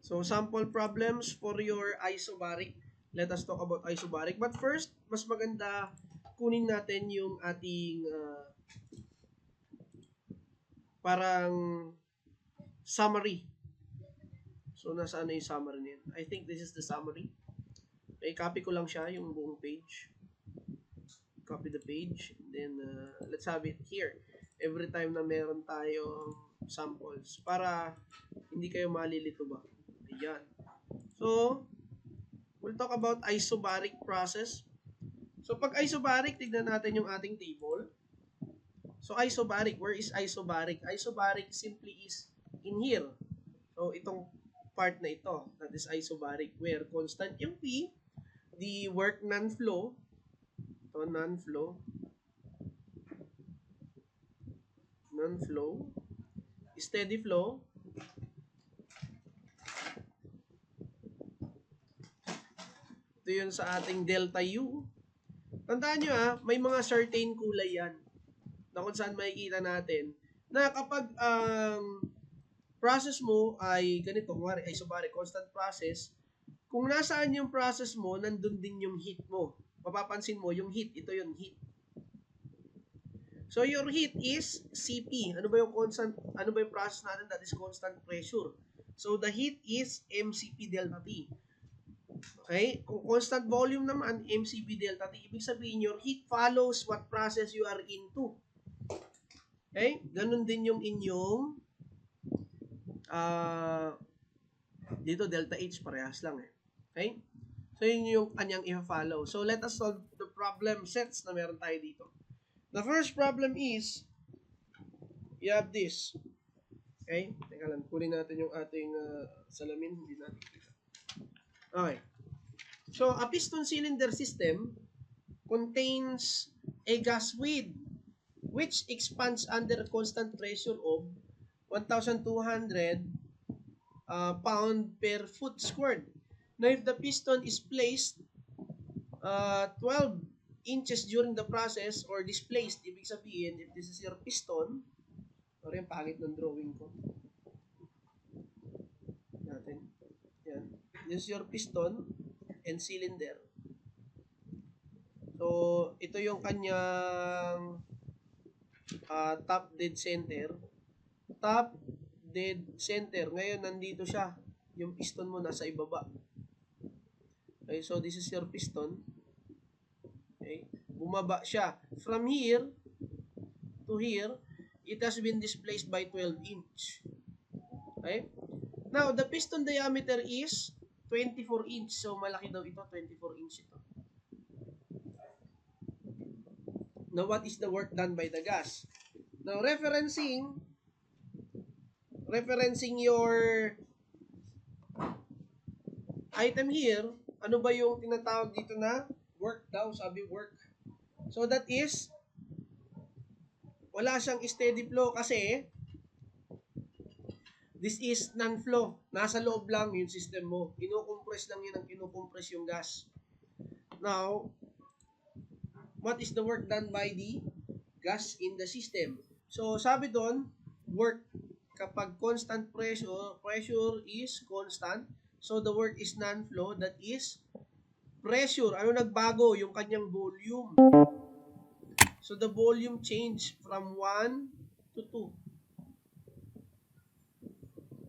So, sample problems for your isobaric. Let us talk about isobaric. But first, mas maganda kunin natin yung ating parang summary. So, nasaan na yung summary niyan? I think this is the summary. Okay, copy ko lang siya, yung buong page. Copy the page. Then, let's have it here. Every time na meron tayong samples. Para hindi kayo malilito ba. Ayan. So, we'll talk about isobaric process. So, pag isobaric, tignan natin yung ating table. So, isobaric, where is isobaric? Isobaric simply is in here. So, itong part na ito, that is isobaric, where constant yung P, the work non-flow, ito non-flow, steady flow, ito yun sa ating delta U. Tandaan nyo may mga certain kulay yan na kung saan makikita natin na kapag process mo ay ganito, isobaric, constant process, kung nasaan yung process mo, nandun din yung heat mo. Mapapansin mo, yung heat, ito yung heat. So, your heat is CP. Ano ba yung constant, ano ba yung process natin? That is constant pressure. So, the heat is MCP delta T. Okay? Kung constant volume naman, MCP delta T, ibig sabihin your heat follows what process you are into. Okay? Ganun din yung inyong dito delta H, parehas lang Okay? So, yun yung kanyang i-follow. So, let us solve the problem sets na meron tayo dito. The first problem is, you have this. Okay? Teka lang, kunin natin yung ating salamin. Hindi natin kita. Okay. So, a piston cylinder system contains a gas with which expands under constant pressure of 1,200 pound per foot squared. Now, if the piston is placed 12 inches during the process or displaced, ibig sabihin, if this is your piston, sorry, yung pangit ng drawing ko. Natin. Yan. This is your piston and cylinder. So, ito yung kanyang top dead center. Top dead center. Ngayon, nandito siya. Yung piston mo nasa ibaba. Okay, so this is your piston. Okay, bumaba siya. From here to here, it has been displaced by 12 inch. Okay? Now, the piston diameter is 24 inch. So, malaki daw ito. 24 inch ito. Now, what is the work done by the gas? Now, referencing your item here, ano ba yung tinatawag dito na work daw? Sabi work. So, that is, wala siyang steady flow kasi this is non-flow. Nasa loob lang yung system mo. Ino-compress lang yun ang ino-compress yung gas. Now, what is the work done by the gas in the system? So, sabi doon, work kapag constant pressure is constant. So, the work is non-flow. That is pressure. Ano nagbago? Yung kanyang volume. So, the volume change from 1 to 2.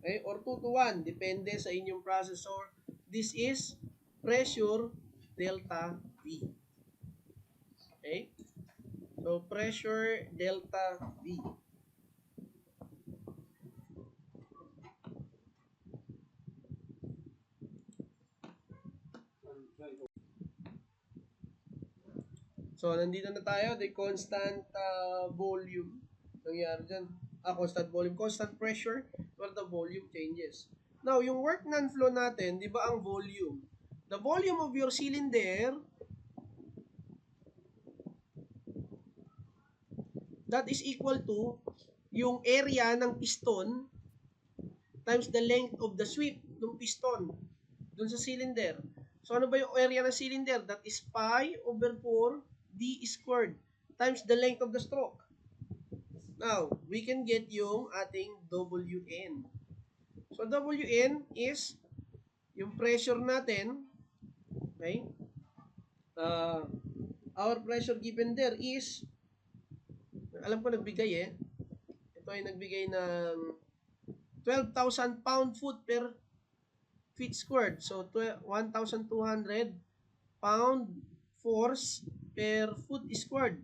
Okay? Or 2 to 1. Depende sa inyong processor. This is pressure delta V. Okay? So, pressure delta V. So, nandito na tayo. The constant volume. Nangyari dyan. Constant volume. Constant pressure where the volume changes. Now, yung work non-flow natin, di ba ang volume? The volume of your cylinder, that is equal to yung area ng piston times the length of the sweep ng piston dun sa cylinder. So, ano ba yung area ng cylinder? That is pi over 4 d squared times the length of the stroke. Now, we can get yung ating Wn. So, Wn is yung pressure natin, okay, our pressure given there is, alam ko nagbigay ito ay nagbigay ng 12,000 pound-foot per feet squared. So, 1,200 pound force per foot squared.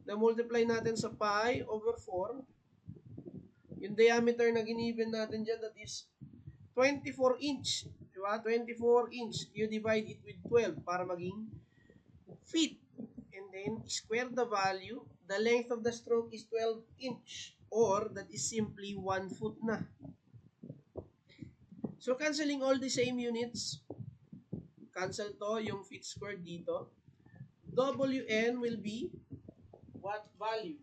Na-multiply natin sa pi over 4. Yung diameter na giniven natin dyan, that is 24 inch. Diba? 24 inch. You divide it with 12 para maging feet. And then, square the value. The length of the stroke is 12 inch. Or, that is simply 1 foot na. So, cancelling all the same units. Cancel to, yung feet squared dito. Wn will be what value?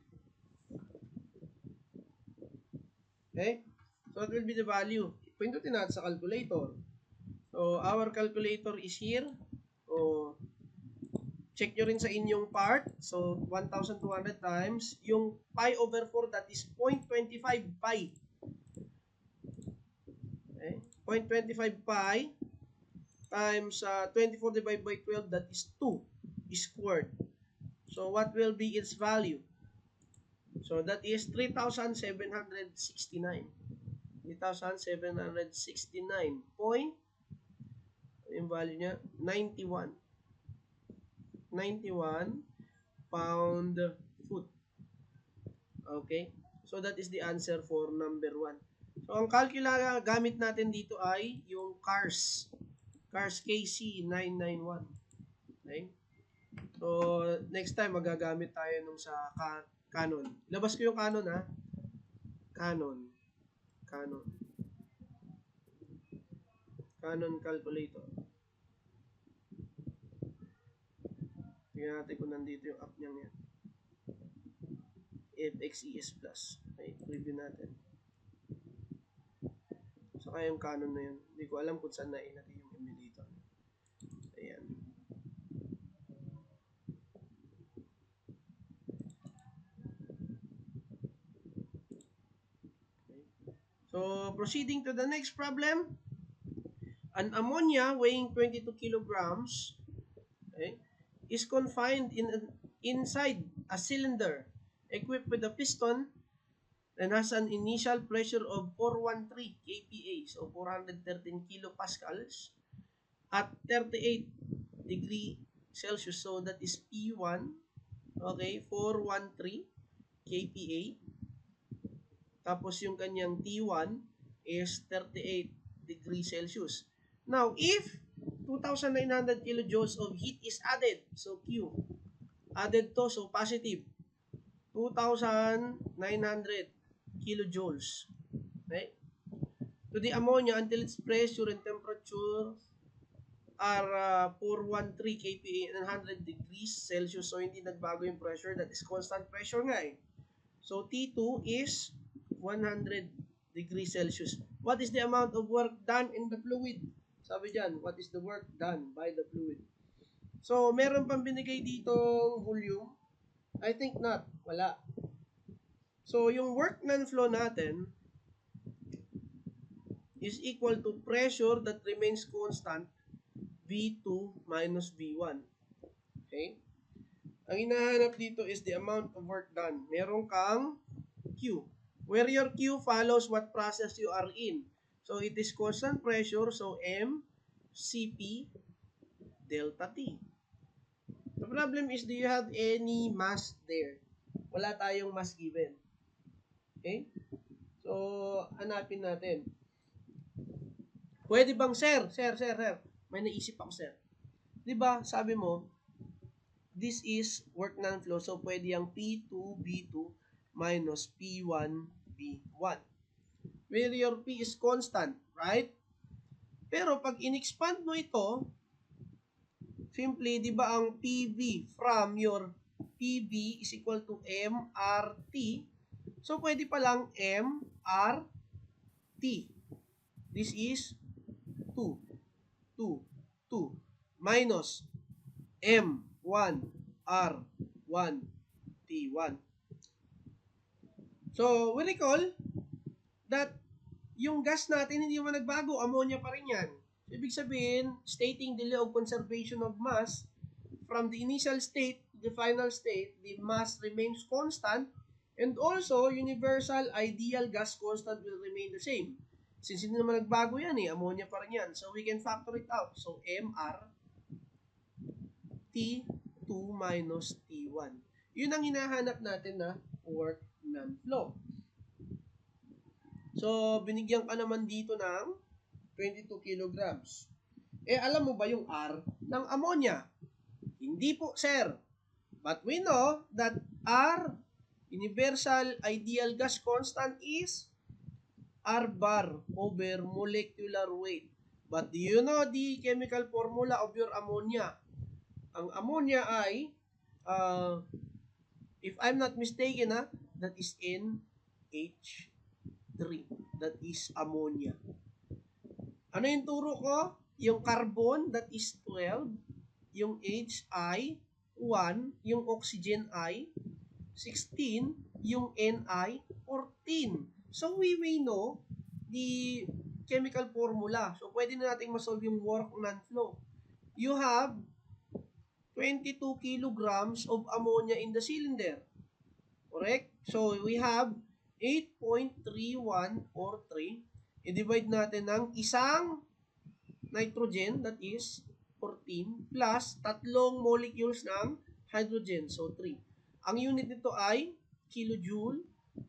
Okay? So, what will be the value? Pindutin natin sa calculator. So, our calculator is here. So, check nyo rin sa inyong part. So, 1,200 times. Yung pi over 4, that is 0.25 pi. Okay? 0.25 pi times 24 divided by 12, that is 2 squared. So, what will be its value? So, that is 3,769. 3,769 point, yung value niya, 91 pound foot. Okay? So, that is the answer for number 1. So, ang calculator gamit natin dito ay yung CARS KC991. Okay? So, next time, magagamit tayo nung sa Canon. Labas ko yung Canon, ha? Canon calculator. Tingnan natin kung nandito yung app niya yan. FXES Plus. Okay, preview natin. So, kaya yung Canon na yun. Hindi ko alam kung saan nailagay yung emulator. Ayan. So, proceeding to the next problem. An ammonia weighing 22 kilograms, okay, is confined inside a cylinder equipped with a piston and has an initial pressure of 413 kPa, so 413 kilopascals at 38 degree Celsius. So, that is P1, okay, 413 kPa. Tapos yung kanyang T1 is 38 degrees Celsius. Now, if 2,900 kilojoules of heat is added, so Q, added to, so positive, 2,900 kilojoules, okay, to the ammonia until its pressure and temperature are 413 kPa and 100 degrees Celsius. So, hindi nagbago yung pressure. That is constant pressure nga eh. So, T2 is 100 degrees Celsius. What is the amount of work done in the fluid? Sabi dyan, what is the work done by the fluid? So, meron pang binigay ditong volume? I think not. Wala. So, yung work non-flow natin is equal to pressure that remains constant, V2 minus V1. Okay? Ang hinahanap dito is the amount of work done. Meron kang Q, where your Q follows what process you are in. So, it is constant pressure, so M, Cp, delta T. The problem is, do you have any mass there? Wala tayong mass given. Okay? So, hanapin natin. Pwede bang, sir, may naisip ako, sir. Diba, sabi mo, this is work non-flow, so pwede yung P2, B2, minus P1, B1. Where your P is constant, right? Pero pag in-expand mo ito, simply, di ba ang PV from your PV is equal to MRT. So, pwede pa lang MRT. This is 2 minus M1 R1 T1. So, we recall that yung gas natin hindi naman nagbago, ammonia pa rin yan. So, ibig sabihin, stating the law of conservation of mass, from the initial state to the final state, the mass remains constant, and also, universal ideal gas constant will remain the same. Since hindi naman nagbago yan ammonia pa rin yan. So, we can factor it out. So, MR T2 minus T1. Yun ang hinahanap natin na work non-flow. So, binigyan ka naman dito ng 22 kilograms. Alam mo ba yung R ng ammonia? Hindi po, sir. But we know that R, universal ideal gas constant, is R bar over molecular weight. But do you know the chemical formula of your ammonia? Ang ammonia ay, if I'm not mistaken, that is NH3. That is ammonia. Ano yung turo ko? Yung carbon, that is 12. Yung H ay 1. Yung oxygen ay 16. Yung N ay 14. So, we may know the chemical formula. So, pwede na natin masolve yung work non-flow. You have 22 kilograms of ammonia in the cylinder. Correct? So, we have 8.31 or 3. I-divide natin ng isang nitrogen, that is 14, plus tatlong molecules ng hydrogen, so 3. Ang unit nito ay kilojoule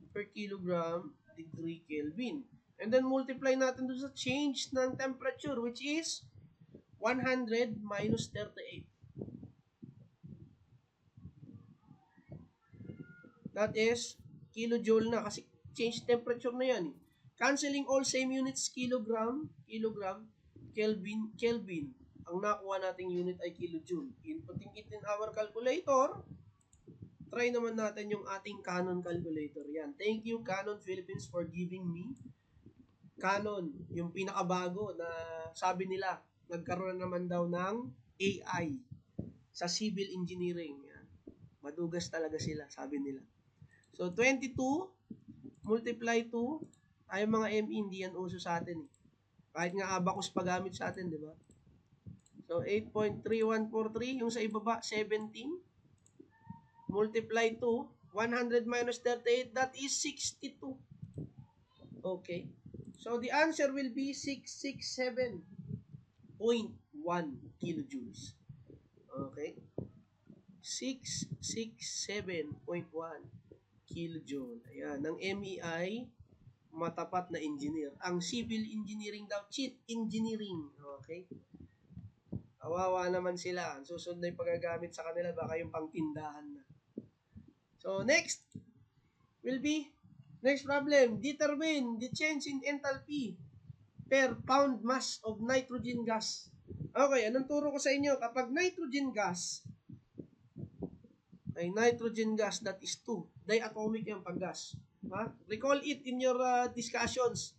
per kilogram degree Kelvin. And then multiply natin doon sa change ng temperature, which is 100 minus 38. That is kilojoule na kasi change temperature na yan. Canceling all same units, kilogram, Kelvin. Ang nakuha nating unit ay kilojoule. Inputting it in our calculator. Try naman natin yung ating Canon calculator. Yan. Thank you, Canon Philippines, for giving me Canon, yung pinakabago na sabi nila, nagkaroon naman daw ng AI sa civil engineering. Yan. Madugas talaga sila, sabi nila. So, 22 multiply 2 ay mga ME, hindi yan uso sa atin. Kahit nga abacus pa gamit sa atin, di ba? So, 8.3143, yung sa ibaba, 17. Multiply 2, 100 minus 38, that is 62. Okay. So, the answer will be 667.1 kilojoules. Okay. 667.1 kilojoule. Ayan. Ang MEI, matapat na engineer. Ang civil engineering daw, cheat engineering. Okay. Kawawa naman sila. Ang susunod na yung pagagamit sa kanila, baka yung pangtindahan na. So, next will be, next problem, determine the change in enthalpy per pound mass of nitrogen gas. Okay, anong turo ko sa inyo? Kapag nitrogen gas, ay nitrogen gas, that is 2. Diatomic yung paggas. Recall it in your discussions.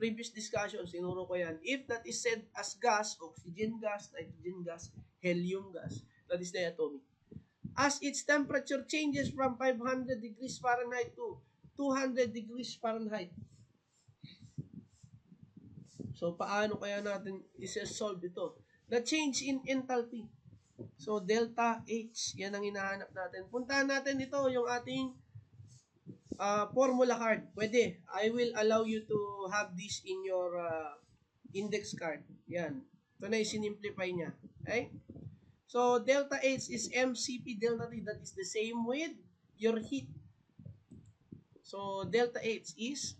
Previous discussions, tinuro ko yan. If that is said as gas, oxygen gas, nitrogen gas, helium gas, that is diatomic. As its temperature changes from 500 degrees Fahrenheit to 200 degrees Fahrenheit. So, paano kaya natin i-solve ito? The change in enthalpy. So, delta H, yan ang hinahanap natin. Puntahan natin ito, yung ating formula card. Pwede. I will allow you to have this in your index card. Yan. Ito na i-simplify niya. Okay? So, delta H is mCp delta T. That is the same with your heat. So, delta H is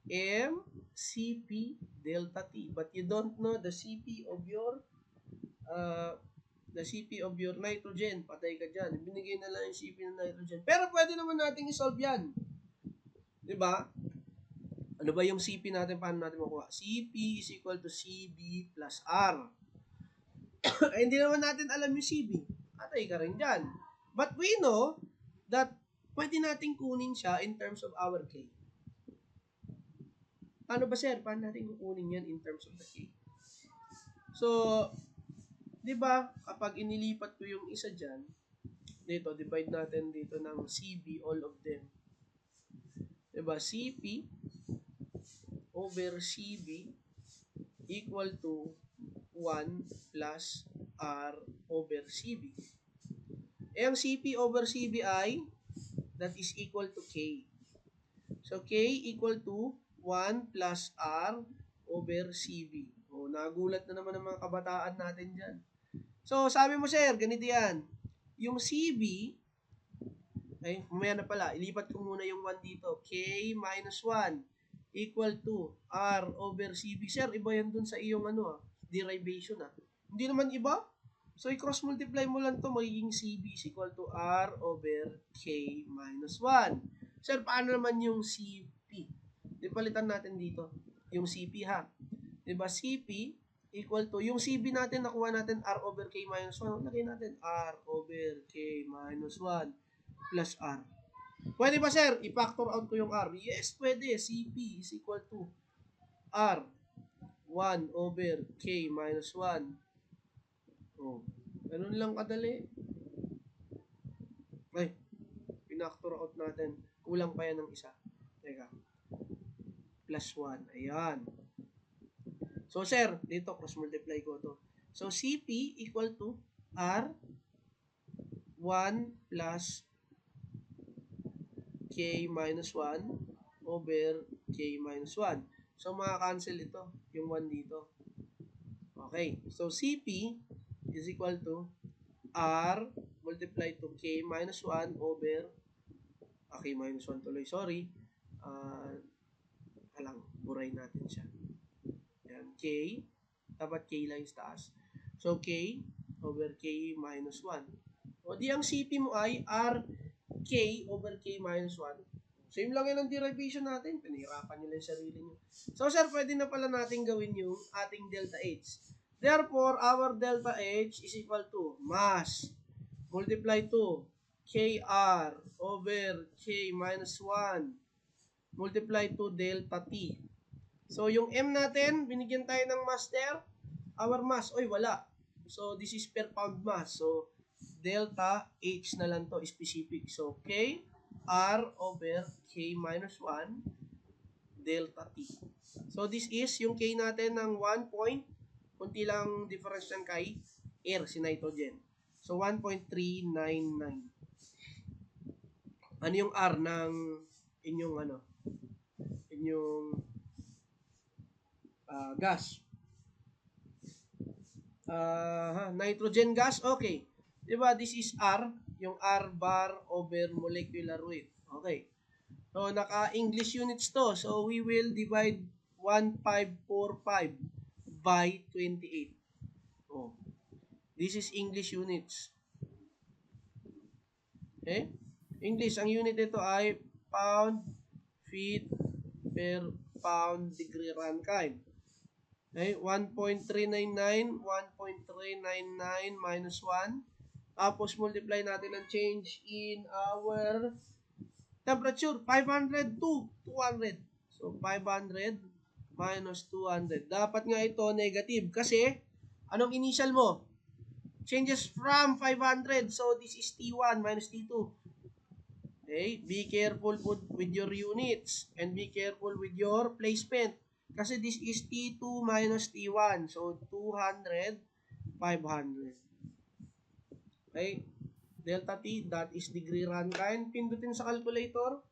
mCp delta T. But you don't know the Cp of your nitrogen. Patay ka dyan. Binigay na lang yung Cp ng nitrogen. Pero pwede naman natin i-solve yan. Diba? Ano ba yung Cp natin? Paano natin makuha? Cp is equal to Cb plus R. Ay, hindi naman natin alam yung Cb. Atay ka rin dyan. But we know that pwede natin kunin siya in terms of our K. Paano ba, sir? Paano natin kukunin yan in terms of the K? So, di ba, kapag inilipat ko yung isa dyan, dito, divide natin dito ng Cb, all of them. Di ba, Cp over CB equal to 1 plus R over CB. Eh, ang CP over CB ay that is equal to K. So, K equal to 1 plus R over CB. O, nagulat na naman ang mga kabataan natin dyan. So, sabi mo, sir, ganito yan. Yung CB, ay, mamaya na pala, ilipat ko muna yung 1 dito. K minus 1 equal to R over CB. Sir, iba yan dun sa iyong derivation Hindi naman iba. So, i-cross multiply mo lang to magiging CB is equal to R over K minus 1. Sir, paano naman yung CP? Di palitan natin dito. Yung CP ha. Diba, CP equal to, yung CB natin, nakuha natin R over K minus 1. Lagay natin R over K minus 1 plus R. Pwede ba, sir? I-factor out ko yung R. Yes, pwede. CP is equal to R 1 over K minus 1. Oh, ganun lang kadali. Ay, pinactor out natin. Kulang pa yan ng isa. Teka. Plus 1. Ayan. So, sir, dito, cross-multiply ko to. So, CP equal to R 1 plus K minus 1 over K minus 1. So, maka-cancel ito, yung 1 dito. Okay. So, CP is equal to R multiply to K minus 1 over K minus 1 tuloy, sorry. Buray natin siya. Yan, K. Dapat K lang sa taas. So, K over K minus 1. O, di ang CP mo ay R K over K minus 1. Same lang yun ang derivation natin. Pinahirapan nyo lang yung sarili nyo. So, sir, pwede na pala natin gawin yung ating delta H. Therefore, our delta H is equal to mass multiply to KR over K minus 1 multiply to delta T. So, yung M natin, binigyan tayo ng mass there. Our mass, oy, wala. So, this is per pound mass. So, delta H na lang to, specific. So, K R over K minus 1 delta T. So, this is yung K natin ng 1 point. Kunti lang difference yan kay air, si nitrogen. So, 1.399. Ano yung R ng inyong gas? Nitrogen gas, okay. Diba, this is R, yung R bar over molecular weight. Okay. So, naka-English units to. So, we will divide 1545 by 28. Oh. This is English units. Okay? English, ang unit nito ay pound, feet, per pound, degree Rankine. Okay? 1.399, 1.399 minus 1. Tapos, multiply natin ang change in our temperature. 500 to 200. So, 500 minus 200. Dapat nga ito negative kasi anong initial mo? Changes from 500. So, this is T1 minus T2. Okay? Be careful with your units and be careful with your placement. Kasi this is T2 minus T1. So, 200, 500. Okay? Delta T, that is degree Rankine. Pindutin sa calculator.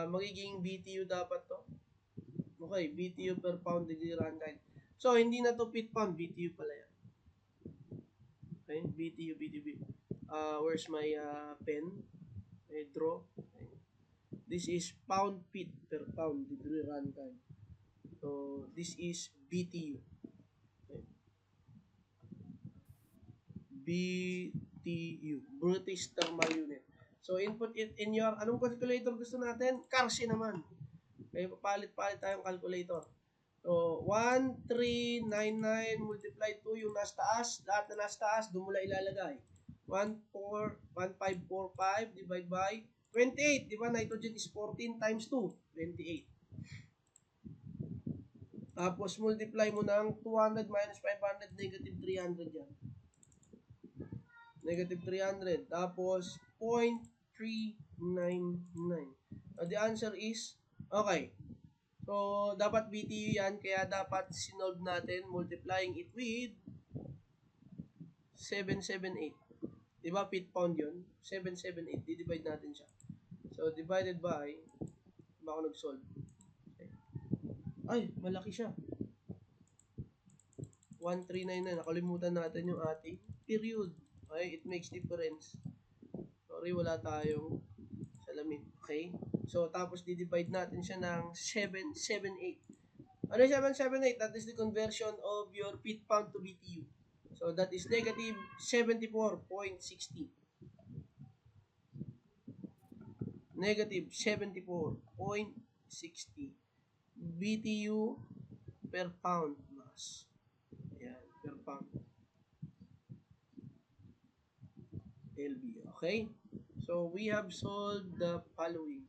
Magiging BTU dapat to. Okay, BTU per pound degree Rankine. So, hindi na to feet pound, BTU pala yan. Okay, BTU. Where's my pen? Okay, draw. Okay. This is pound feet per pound degree Rankine. So, this is BTU. Okay. BTU, British Thermal Unit. So, input it in your, anong calculator gusto natin? Karsi naman. Okay, papalit-palit tayong calculator. So, 1399 multiply 2 yung nasa taas. Lahat na nasa taas, doon mo lang ilalagay. 1545 divide by 28. Di ba? Nitrogen is 14 times 2. 28. Tapos, multiply mo ng 200 minus 500, negative 300 yan. Negative 300. Tapos, 0.399. The answer is, okay, So, dapat BTU yan, kaya dapat sinolve natin, multiplying it with 778. Diba, feet pound yun? 778, di-divide natin siya. So, divided by, diba ako nag-solve? Okay. Ay, malaki siya. 1399, nakalimutan natin yung ating period. Okay, it makes difference. Sorry, wala tayong salamin. Okay? So, tapos di-divide natin siya ng 778. Ano yung 778? That is the conversion of your feet pound to BTU. So, that is negative 74.60. Negative 74.60 BTU per pound mass. Ayan, per pound. LB. Okay? So, we have solved the following.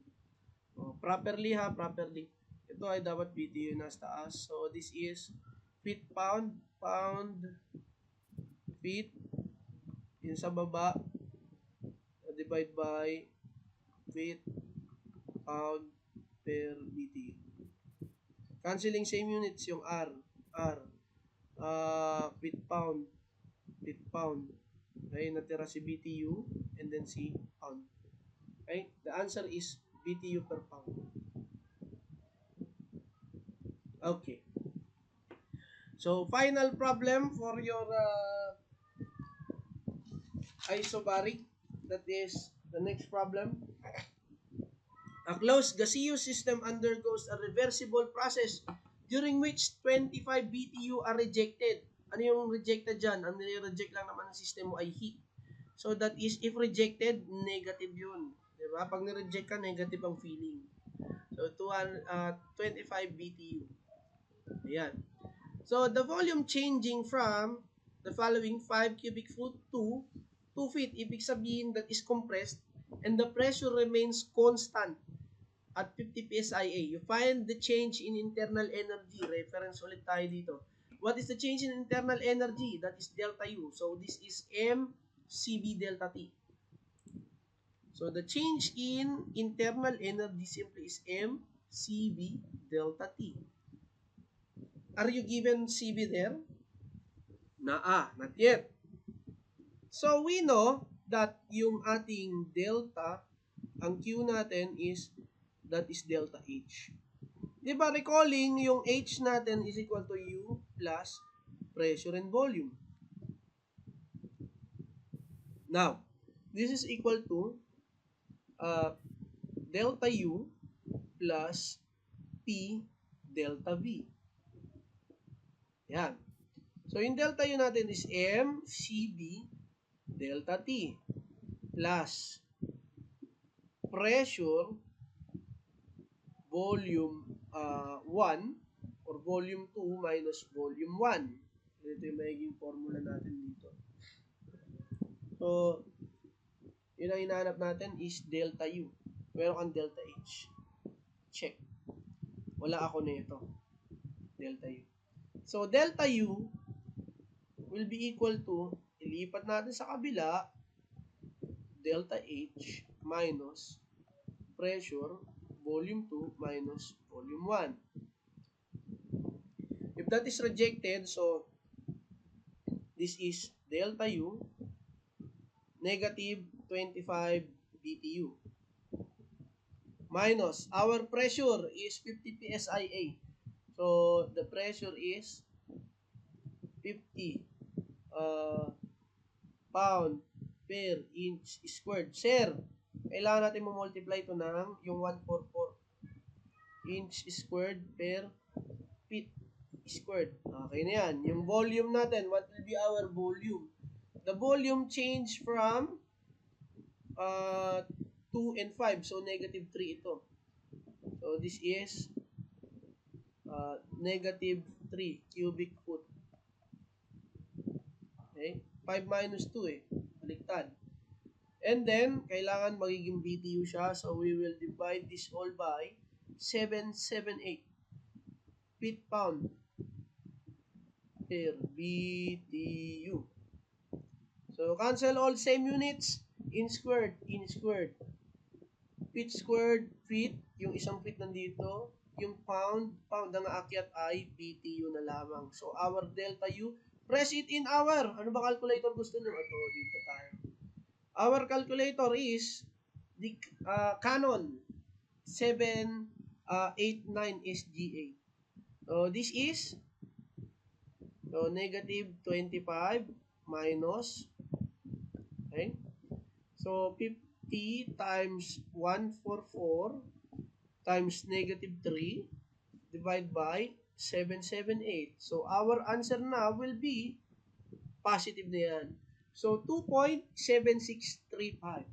Properly ha, properly. Ito ay dapat BTU na sa taas. So, this is feet pound, feet. Yung sa baba, divide by feet pound per BTU. Canceling same units, yung R. Feet pound. Okay, natira si BTU and then si pound. Okay, the answer is BTU per pound. Okay. So, final problem for your isobaric. That is the next problem. A closed gaseous system undergoes a reversible process during which 25 BTU are rejected. Ano yung rejected dyan? Ang nire-reject lang naman ng system mo ay heat. So, that is, if rejected, negative yun. Diba? Pag nireject ka, negative ang feeling. So, 25 BTU. Ayan. So, the volume changing from the following 5 cubic foot to 2 feet, ibig sabihin that is compressed, and the pressure remains constant at 50 psia. You find the change in internal energy. Reference ulit tayo dito. What is the change in internal energy? That is delta U. So, this is mCV delta T. So, the change in internal energy simply is mCV delta T. Are you given CB there? Not yet. So, we know that yung ating delta, ang Q natin is, that is delta H. Diba, recalling yung H natin is equal to U plus pressure and volume. Now, this is equal to delta U plus P delta V. Yan. So, yung delta U natin is mCV delta T plus pressure volume 1 or volume 2 minus volume 1. Ito yung magiging formula natin dito. So, yun ang hinahanap natin is delta U. Meron kang delta H. Check. Wala ako nito. Delta U. So, delta U will be equal to, ilipat natin sa kabila, delta H minus pressure, volume 2 minus volume 1. If that is rejected, so, this is delta U, negative 25 BTU. Minus, our pressure is 50 psia. So, the pressure is 50 pound per inch squared. Sir, kailangan natin mo-multiply ito ng yung 144 inch squared per feet squared. Okay na yan. Yung volume natin, what will be our volume? The volume change from 2 and 5. So, negative 3 ito. So, this is negative 3 cubic foot. Okay? 5 minus 2 eh. Baliktad. And then, kailangan magiging BTU siya. So, we will divide this all by 778 feet pound per BTU. So, cancel all same units. In squared. Feet squared, feet. Yung isang feet nandito. yung pound ang aakyat ay BTU na lamang. So, our delta U, press it in hour. Ano ba calculator gusto nyo? Ito, dito tayo. Our calculator is the Canon 789 SGA. So, this is negative 25 minus, okay? So, 50 times 144 times negative 3 divided by 778. So, our answer now will be positive na yan. So, 2.7635.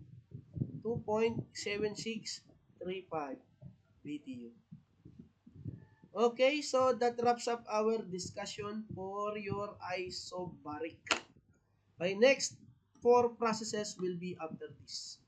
2.7635 BTU. Okay, so that wraps up our discussion for your isobaric. My next 4 processes will be after this.